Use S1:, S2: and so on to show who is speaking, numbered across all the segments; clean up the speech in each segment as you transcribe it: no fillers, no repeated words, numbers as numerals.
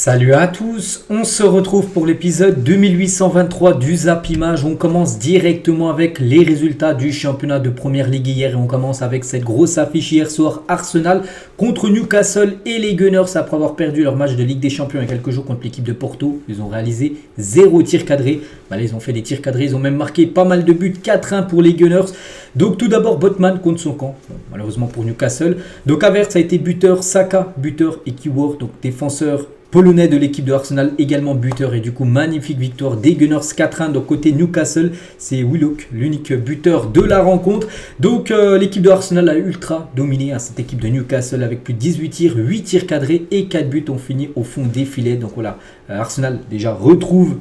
S1: Salut à tous, on se retrouve pour l'épisode 2823 du Zap Image. On commence directement avec les résultats du championnat de Première Ligue hier et on commence avec cette grosse affiche hier soir. Arsenal contre Newcastle et les Gunners après avoir perdu leur match de Ligue des Champions il y a quelques jours contre l'équipe de Porto. Ils ont réalisé 0 tir cadré. Là, ils ont fait des tirs cadrés, ils ont même marqué pas mal de buts, 4-1 pour les Gunners. Donc tout d'abord Botman contre son camp, malheureusement pour Newcastle. Donc Havertz a été buteur, Saka buteur et Kiwior, donc défenseur polonais de l'équipe de Arsenal, également buteur. Et du coup, magnifique victoire des Gunners 4-1. Donc côté Newcastle, c'est Willock, l'unique buteur de la rencontre. Donc l'équipe de Arsenal a ultra dominé cette équipe de Newcastle avec plus de 18 tirs, 8 tirs cadrés et 4 buts ont fini au fond des filets. Donc voilà, Arsenal déjà retrouve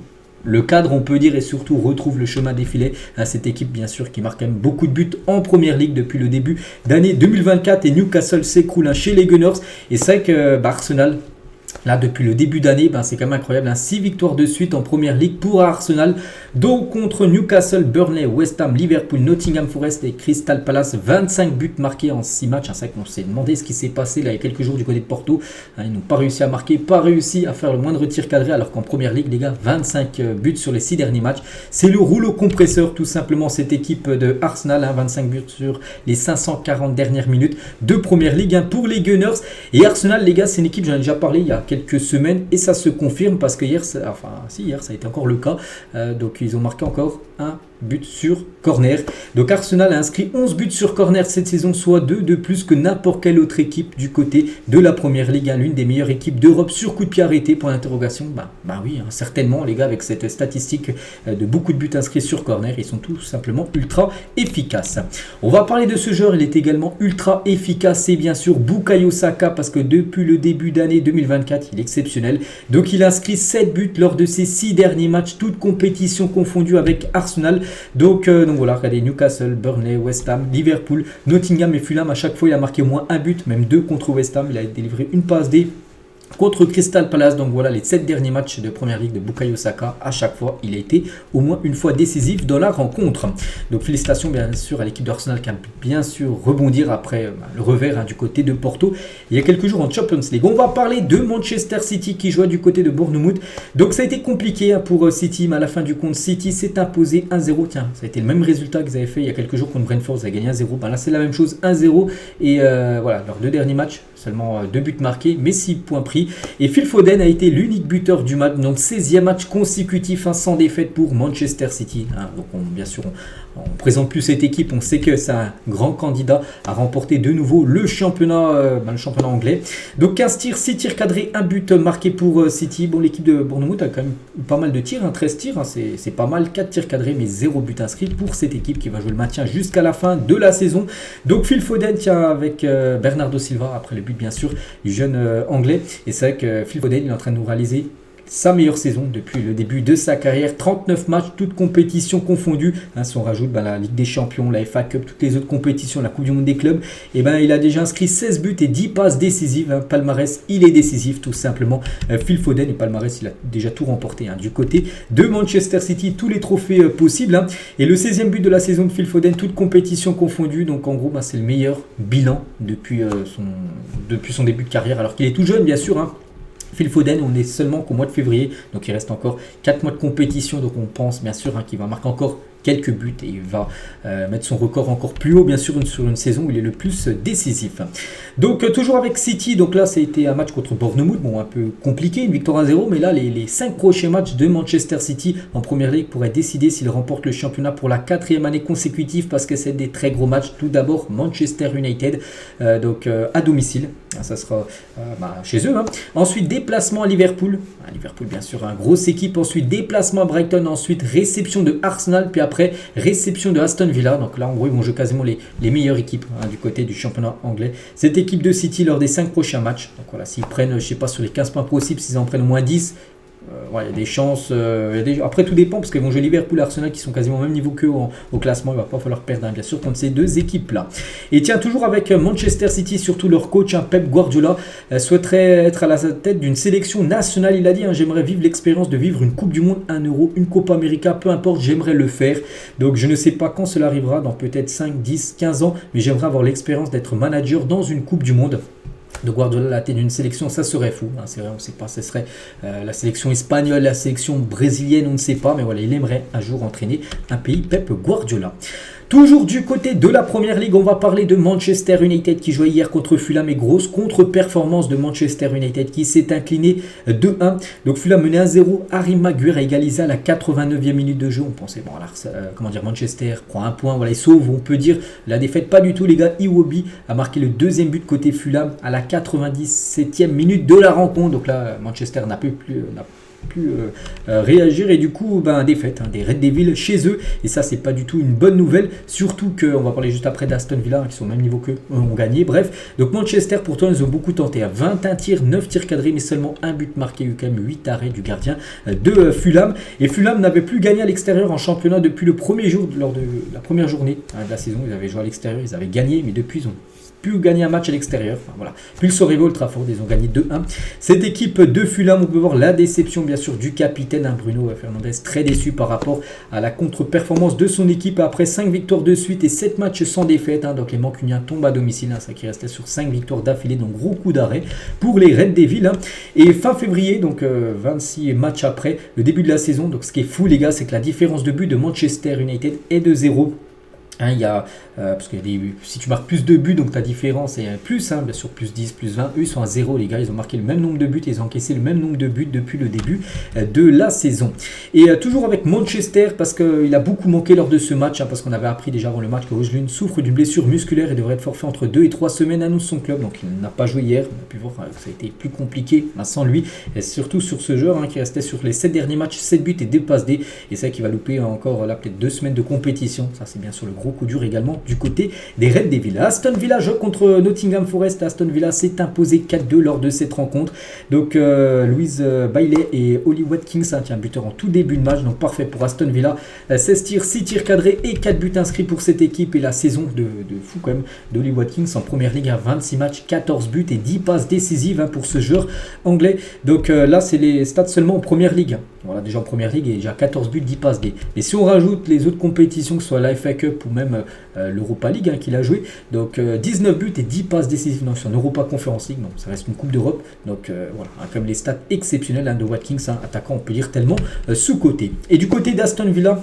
S1: le cadre, on peut dire, et surtout retrouve le chemin des filets. Cette équipe, bien sûr, qui marque quand même beaucoup de buts en Première Ligue depuis le début d'année 2024. Et Newcastle s'écroule chez les Gunners. Et c'est vrai que Arsenal, là, depuis le début d'année, c'est quand même incroyable. 6 victoires de suite en Première Ligue pour Arsenal. Donc contre Newcastle, Burnley, West Ham, Liverpool, Nottingham Forest et Crystal Palace. 25 buts marqués en 6 matchs. C'est vrai qu'on s'est demandé ce qui s'est passé là, il y a quelques jours du côté de Porto. Ils n'ont pas réussi à marquer, pas réussi à faire le moindre tir cadré. Alors qu'en Première Ligue, les gars, 25 buts sur les 6 derniers matchs. C'est le rouleau compresseur, tout simplement, cette équipe de Arsenal. 25 buts sur les 540 dernières minutes de Première Ligue pour les Gunners. Et Arsenal, les gars, c'est une équipe, j'en ai déjà parlé il y a quelques semaines et ça se confirme parce que hier ça a été encore le cas. Donc ils ont marqué encore un but sur corner. Donc Arsenal a inscrit 11 buts sur corner cette saison, soit 2 de plus que n'importe quelle autre équipe du côté de la Première Ligue. L'une des meilleures équipes d'Europe sur coup de pied arrêté, pour l'interrogation. Oui, certainement les gars, avec cette statistique de beaucoup de buts inscrits sur corner, ils sont tout simplement ultra efficaces. On va parler de ce joueur, il est également ultra efficace, c'est bien sûr Bukayo Saka, parce que depuis le début d'année 2024, il est exceptionnel. Donc il a inscrit 7 buts lors de ses 6 derniers matchs, toutes compétitions confondues avec Arsenal. Donc voilà, regardez, Newcastle, Burnley, West Ham, Liverpool, Nottingham et Fulham, à chaque fois il a marqué au moins un but, même 2 contre West Ham. Il a délivré une passe D contre Crystal Palace. Donc voilà les 7 derniers matchs de Première Ligue de Bukayo Saka. À chaque fois, il a été au moins une fois décisif dans la rencontre. Donc félicitations bien sûr à l'équipe d'Arsenal qui a bien sûr rebondir après le revers du côté de Porto il y a quelques jours en Champions League. On va parler de Manchester City qui jouait du côté de Bournemouth. Donc ça a été compliqué pour City, mais à la fin du compte, City s'est imposé 1-0. Tiens, ça a été le même résultat qu'ils avaient fait il y a quelques jours contre Brentford. Ils avaient gagné 1-0. Là c'est la même chose, 1-0. Et voilà, leurs 2 derniers matchs, seulement 2 buts marqués, mais 6 points pris. Et Phil Foden a été l'unique buteur du match, donc 16e match consécutif sans défaite pour Manchester City. Donc bien sûr, on ne présente plus cette équipe, on sait que c'est un grand candidat à remporter de nouveau le championnat anglais. Donc 15 tirs, 6 tirs cadrés, 1 but marqué pour City. Bon, l'équipe de Bournemouth a quand même eu pas mal de tirs, 13 tirs, c'est pas mal, 4 tirs cadrés, mais 0 but inscrit pour cette équipe qui va jouer le maintien jusqu'à la fin de la saison. Donc Phil Foden tient avec Bernardo Silva, après le but bien sûr du jeune anglais. Et c'est vrai que Phil Foden il est en train de nous réaliser sa meilleure saison depuis le début de sa carrière. 39 matchs, toutes compétitions confondues. Si on rajoute la Ligue des Champions, la FA Cup, toutes les autres compétitions, la Coupe du Monde des clubs, et il a déjà inscrit 16 buts et 10 passes décisives. Palmarès, il est décisif tout simplement. Phil Foden, et palmarès, il a déjà tout remporté du côté de Manchester City, tous les trophées possibles. Et le 16e but de la saison de Phil Foden, toutes compétitions confondues. Donc en gros, c'est le meilleur bilan depuis son début de carrière, alors qu'il est tout jeune bien sûr. Phil Foden, on est seulement qu'au mois de février, donc il reste encore 4 mois de compétition, donc on pense bien sûr qu'il va marquer encore quelques buts et il va mettre son record encore plus haut bien sûr sur une saison où il est le plus décisif. Donc toujours avec City, donc là ça a été un match contre Bournemouth, un peu compliqué, une victoire 1-0, mais là les 5 prochains matchs de Manchester City en Première Ligue pourraient décider s'il remporte le championnat pour la 4e année consécutive, parce que c'est des très gros matchs. Tout d'abord Manchester United, à domicile, ça sera chez eux. Ensuite déplacement à Liverpool, bien sûr, grosse équipe. Ensuite déplacement à Brighton, ensuite réception de Arsenal, puis après réception de Aston Villa. Donc là en gros ils vont jouer quasiment les meilleures équipes du côté du championnat anglais. Cette équipe de City lors des 5 prochains matchs, donc voilà, s'ils prennent, sur les 15 points possibles, s'ils en prennent au moins 10, il y a des chances. Après, tout dépend parce qu'ils vont jouer Liverpool et Arsenal qui sont quasiment au même niveau qu'eux au classement. Il ne va pas falloir perdre, bien sûr, contre ces 2 équipes-là. Et tiens, toujours avec Manchester City, surtout leur coach, Pep Guardiola, souhaiterait être à la tête d'une sélection nationale. Il a dit j'aimerais vivre l'expérience de vivre une Coupe du Monde, 1 Euro, une Copa América, peu importe, j'aimerais le faire. Donc, je ne sais pas quand cela arrivera, dans peut-être 5, 10, 15 ans, mais j'aimerais avoir l'expérience d'être manager dans une Coupe du Monde. de Guardiola à la tête d'une sélection, ça serait fou, hein, c'est vrai, on ne sait pas, ce serait la sélection espagnole, la sélection brésilienne, on ne sait pas, mais voilà, il aimerait un jour entraîner un pays, Pep Guardiola. Toujours du côté de la Première Ligue, on va parler de Manchester United qui jouait hier contre Fulham et grosse contre-performance de Manchester United qui s'est incliné 2-1. Donc Fulham menait 1-0, Harry Maguire a égalisé à la 89e minute de jeu. On pensait, bon, alors, Manchester prend un point, voilà, il sauve, on peut dire la défaite, pas du tout les gars. Iwobi a marqué le deuxième but côté Fulham à la 97e minute de la rencontre. Donc là, Manchester n'a pu réagir et du coup défaite des Red Devils chez eux et ça c'est pas du tout une bonne nouvelle, surtout que on va parler juste après d'Aston Villa qui sont au même niveau qu'eux, ont gagné. Bref, donc Manchester pourtant ils ont beaucoup tenté à 21 tirs, 9 tirs cadrés mais seulement un but marqué, eu quand même 8 arrêts du gardien de Fulham, et Fulham n'avait plus gagné à l'extérieur en championnat depuis le premier jour lors de la première journée de la saison. Ils avaient joué à l'extérieur, ils avaient gagné, mais depuis ils ont pu gagner un match à l'extérieur. Enfin, voilà. Puis le Sorrento Old Trafford, ils ont gagné 2-1. Cette équipe de Fulham, on peut voir la déception bien sûr du capitaine Bruno Fernandes, très déçu par rapport à la contre-performance de son équipe après 5 victoires de suite et 7 matchs sans défaite. Donc les Mancuniens tombent à domicile, ça qui restait sur 5 victoires d'affilée, donc gros coup d'arrêt pour les Red Devils. Et fin février, donc 26 matchs après le début de la saison, donc ce qui est fou les gars, c'est que la différence de but de Manchester United est de 0. Il y a, parce que si tu marques plus de buts, donc ta différence est plus, bien sûr, plus 10, plus 20. Eux, ils sont à 0, les gars. Ils ont marqué le même nombre de buts et ils ont encaissé le même nombre de buts depuis le début de la saison. Et toujours avec Manchester, parce qu'il a beaucoup manqué lors de ce match, parce qu'on avait appris déjà avant le match que Højlund souffre d'une blessure musculaire et devrait être forfait entre 2 et 3 semaines, annonce son club. Donc il n'a pas joué hier. On a pu voir que ça a été plus compliqué sans lui. Et surtout sur ce joueur qui restait sur les 7 derniers matchs, 7 buts et 2 passes D. Et c'est qu'il va louper encore là peut-être 2 semaines de compétition. Ça, c'est bien sûr le gros coup dur également du côté des Red Devils. Aston Villa joue contre Nottingham Forest. Aston Villa s'est imposé 4-2 lors de cette rencontre. Donc Louise Bailey et Ollie Watkins, un buteur en tout début de match, donc parfait pour Aston Villa. 16 tirs, 6 tirs cadrés et 4 buts inscrits pour cette équipe. Et la saison de fou quand même d'Ollie Watkins en première ligue à 26 matchs, 14 buts et 10 passes décisives pour ce joueur anglais. Donc là c'est les stats seulement en première ligue. Voilà, déjà en première ligue, il y a déjà 14 buts, 10 passes D. Et si on rajoute les autres compétitions, que ce soit la FA Cup ou même l'Europa League qu'il a joué, donc 19 buts et 10 passes décisives en Europa Conference League, donc ça reste une Coupe d'Europe. Donc voilà, comme les stats exceptionnelles de Watkins, attaquant on peut dire tellement sous-côté. Et du côté d'Aston Villa,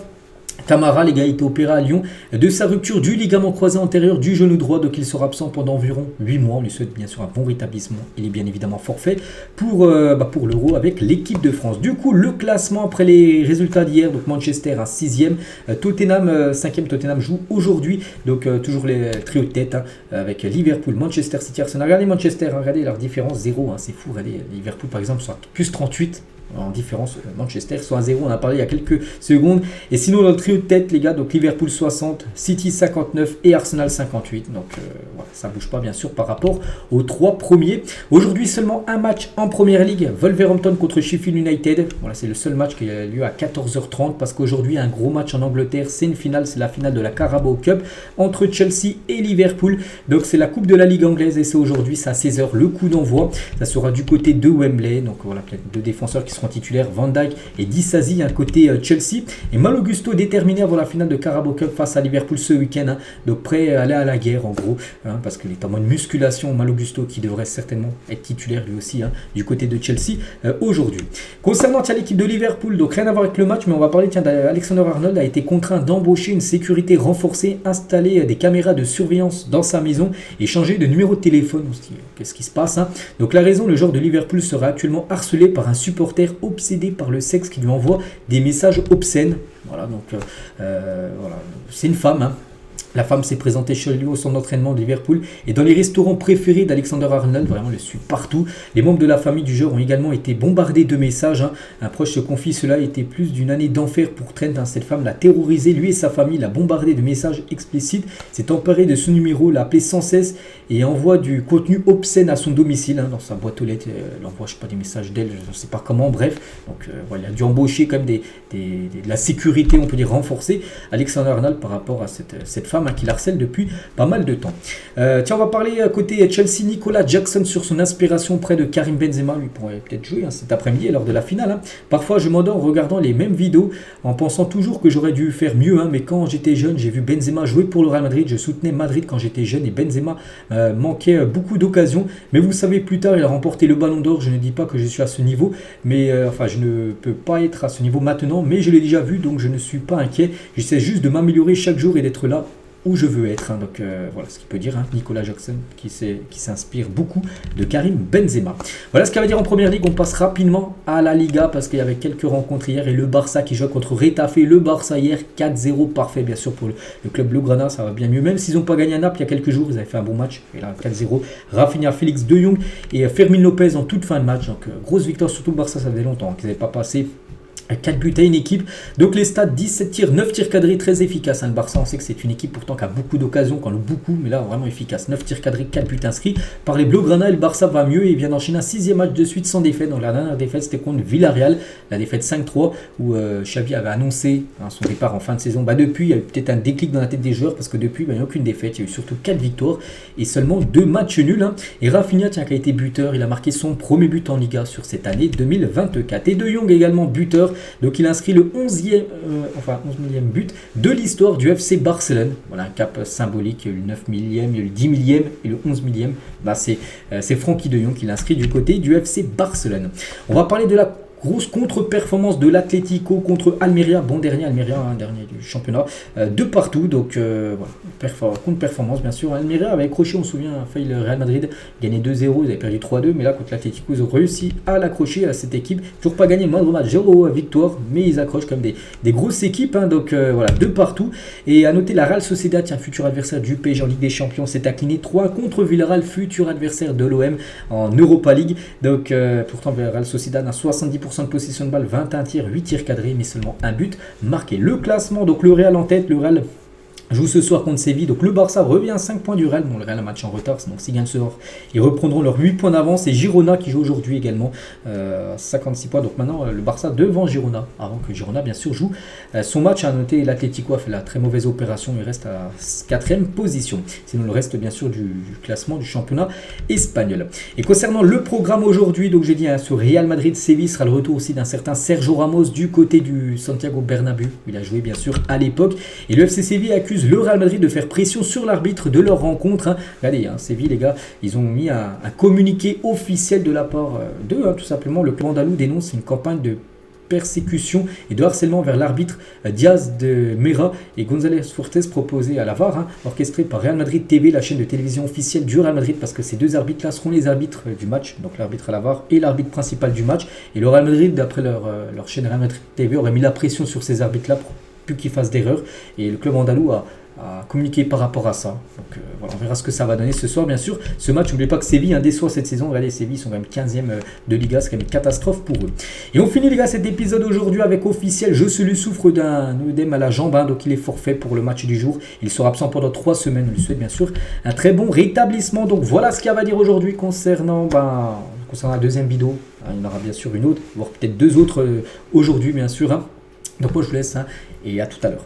S1: Camara, les gars, a été opéré à Lyon de sa rupture du ligament croisé antérieur du genou droit, donc il sera absent pendant environ 8 mois. On lui souhaite bien sûr un bon rétablissement. Il est bien évidemment forfait pour l'Euro avec l'équipe de France. Du coup, le classement après les résultats d'hier, donc Manchester à 6e, Tottenham 5e, Tottenham joue aujourd'hui, donc toujours les trio de tête avec Liverpool, Manchester City, Arsenal. Regardez Manchester, regardez leur différence, 0, c'est fou. Regardez Liverpool par exemple, soit plus 38. En différence, Manchester soit à 0, on a parlé il y a quelques secondes. Et sinon, dans le trio de tête, les gars, donc Liverpool 60, City 59 et Arsenal 58. Donc voilà, ça ne bouge pas bien sûr par rapport aux 3 premiers. Aujourd'hui, seulement un match en première ligue, Wolverhampton contre Sheffield United. Voilà, c'est le seul match qui a lieu à 14h30 parce qu'aujourd'hui, un gros match en Angleterre. C'est une finale, c'est la finale de la Carabao Cup entre Chelsea et Liverpool. Donc c'est la Coupe de la Ligue anglaise et c'est aujourd'hui, c'est à 16h le coup d'envoi. Ça sera du côté de Wembley. Donc voilà, deux défenseurs qui seront titulaires, Van Dijk et Disasi, côté Chelsea. Et Malo Gusto déterminé avant la finale de Carabao Cup face à Liverpool ce week-end. Donc prêt à aller à la guerre en gros, parce qu'il est en mode musculation. Malo Gusto qui devrait certainement être titulaire lui aussi du côté de Chelsea aujourd'hui. Concernant l'équipe de Liverpool, donc rien à voir avec le match, mais on va parler d'Alexander-Arnold a été contraint d'embaucher une sécurité renforcée, installer des caméras de surveillance dans sa maison et changer de numéro de téléphone. On se dit, qu'est-ce qui se passe Donc la raison, le joueur de Liverpool sera actuellement harcelé par un supporter obsédé par le sexe qui lui envoie des messages obscènes. Voilà, donc voilà, c'est une femme. La femme s'est présentée chez lui au centre d'entraînement de Liverpool et dans les restaurants préférés d'Alexander-Arnold, vraiment le suit partout. Les membres de la famille du joueur ont également été bombardés de messages. Un proche se confie, cela a été plus d'une année d'enfer pour Trent. Cette femme l'a terrorisé, lui et sa famille, l'a bombardé de messages explicites, s'est emparé de son numéro, l'a appelé sans cesse et envoie du contenu obscène à son domicile, dans sa boîte aux lettres. Elle envoie, je sais pas, des messages d'elle, je ne sais pas comment, bref. Donc voilà, il a dû embaucher quand même de la sécurité, on peut dire renforcée, Alexander-Arnold par rapport à cette femme. Fulham qui l'harcèle depuis pas mal de temps. Tiens, on va parler à côté Chelsea, Nicolas Jackson sur son inspiration près de Karim Benzema. Lui pourrait peut-être jouer cet après-midi lors de la finale. Parfois, je m'endors en regardant les mêmes vidéos en pensant toujours que j'aurais dû faire mieux. Mais quand j'étais jeune, j'ai vu Benzema jouer pour le Real Madrid. Je soutenais Madrid quand j'étais jeune et Benzema manquait beaucoup d'occasions. Mais vous savez, plus tard, il a remporté le Ballon d'Or. Je ne dis pas que je suis à ce niveau, mais je ne peux pas être à ce niveau maintenant. Mais je l'ai déjà vu, donc je ne suis pas inquiet. J'essaie juste de m'améliorer chaque jour et d'être là où je veux être. Donc voilà ce qu'il peut dire, Nicolas Jackson qui s'inspire beaucoup de Karim Benzema. Voilà ce qu'il va dire en première ligue. On passe rapidement à la Liga parce qu'il y avait quelques rencontres hier et le Barça qui joue contre Retafe. Le Barça hier 4-0, parfait bien sûr pour le club Blaugrana, ça va bien mieux. Même s'ils n'ont pas gagné à Naples il y a quelques jours, ils avaient fait un bon match. Et là 4-0, Rafinha, Félix, De Jong et Fermin Lopez en toute fin de match. Donc grosse victoire, surtout le Barça, ça faisait longtemps qu'ils n'avaient pas passé 4 buts à une équipe. Donc les stats, 17 tirs, 9 tirs cadrés, très efficace. Le Barça, on sait que c'est une équipe pourtant qui a beaucoup d'occasions, quand beaucoup, mais là vraiment efficace. 9 tirs cadrés, 4 buts inscrits par les Blaugrana. Et le Barça va mieux et vient d'enchaîner un 6e match de suite sans défaite. Donc la dernière défaite, c'était contre Villarreal, la défaite 5-3, où Xavi avait annoncé son départ en fin de saison. Depuis, il y a eu peut-être un déclic dans la tête des joueurs parce que depuis, il n'y a aucune défaite. Il y a eu surtout 4 victoires et seulement 2 matchs nuls. Et Rafinha, qui a été buteur, il a marqué son premier but en Liga sur cette année 2024. Et De Jong également buteur. Donc il a inscrit le 11 millième but de l'histoire du FC Barcelone. Voilà un cap symbolique. Il y a eu le 9 millième, il y a eu le 10 millième et le 11 millième. C'est Frenkie de Jong qui l'a inscrit du côté du FC Barcelone. On va parler de la grosse contre-performance de l'Atlético contre Almeria. Bon, dernier Almeria, dernier du championnat. De partout. Donc, contre-performance, bien sûr. Almeria avait accroché, on se souvient, a failli le Real Madrid gagner 2-0. Ils avaient perdu 3-2. Mais là, contre l'Atlético, ils ont réussi à l'accrocher à cette équipe. Toujours pas gagné, moindre match, 0 victoire. Mais ils accrochent comme des grosses équipes. Donc, voilà, de partout. Et à noter, la Real Sociedad, futur adversaire du PSG en Ligue des Champions, s'est incliné 3 contre Villarreal, futur adversaire de l'OM en Europa League. Donc, pourtant, la Real Sociedad a 70% de possession de balle, 21 tirs, 8 tirs cadrés, mais seulement un but marqué. Le classement, donc le Real en tête, le Real joue ce soir contre Séville, donc le Barça revient à 5 points du Real. Bon, le Real a un match en retard, donc s'ils gagnent ce soir, ils reprendront leurs 8 points d'avance. Et Girona qui joue aujourd'hui également, 56 points. Donc maintenant, le Barça devant Girona, avant que Girona, bien sûr, joue son match. À noter, l'Atlético a fait la très mauvaise opération, il reste à 4e position. Sinon, le reste, bien sûr, du classement du championnat espagnol. Et concernant le programme aujourd'hui, donc j'ai dit, ce Real Madrid-Séville sera le retour aussi d'un certain Sergio Ramos du côté du Santiago Bernabéu. Il a joué, bien sûr, à l'époque. Et le FC Séville accuse le Real Madrid de faire pression sur l'arbitre de leur rencontre. Regardez, Séville, les gars, ils ont mis un communiqué officiel de la part d'eux, tout simplement. Le club andalou dénonce une campagne de persécution et de harcèlement vers l'arbitre Diaz de Mera et González Fuertes proposé à la VAR, orchestré par Real Madrid TV, la chaîne de télévision officielle du Real Madrid, parce que ces deux arbitres-là seront les arbitres du match, donc l'arbitre à la VAR et l'arbitre principal du match. Et le Real Madrid, d'après leur chaîne Real Madrid TV, aurait mis la pression sur ces arbitres-là pour plus qu'ils fassent d'erreurs. Et le club andalou a communiqué par rapport à ça. Donc voilà, on verra ce que ça va donner ce soir, bien sûr. Ce match, n'oubliez pas que Séville déçoit cette saison. Regardez, Séville, ils sont quand même 15e de Liga. C'est quand même une catastrophe pour eux. Et on finit, les gars, cet épisode aujourd'hui avec officiel. Joselu souffre d'un œdème à la jambe, donc il est forfait pour le match du jour. Il sera absent pendant 3 semaines. On lui souhaite bien sûr un très bon rétablissement. Donc voilà ce qu'il y a à dire aujourd'hui concernant la deuxième vidéo. Il y en aura bien sûr une autre, voire peut-être 2 autres aujourd'hui, bien sûr. Donc moi je vous laisse et à tout à l'heure.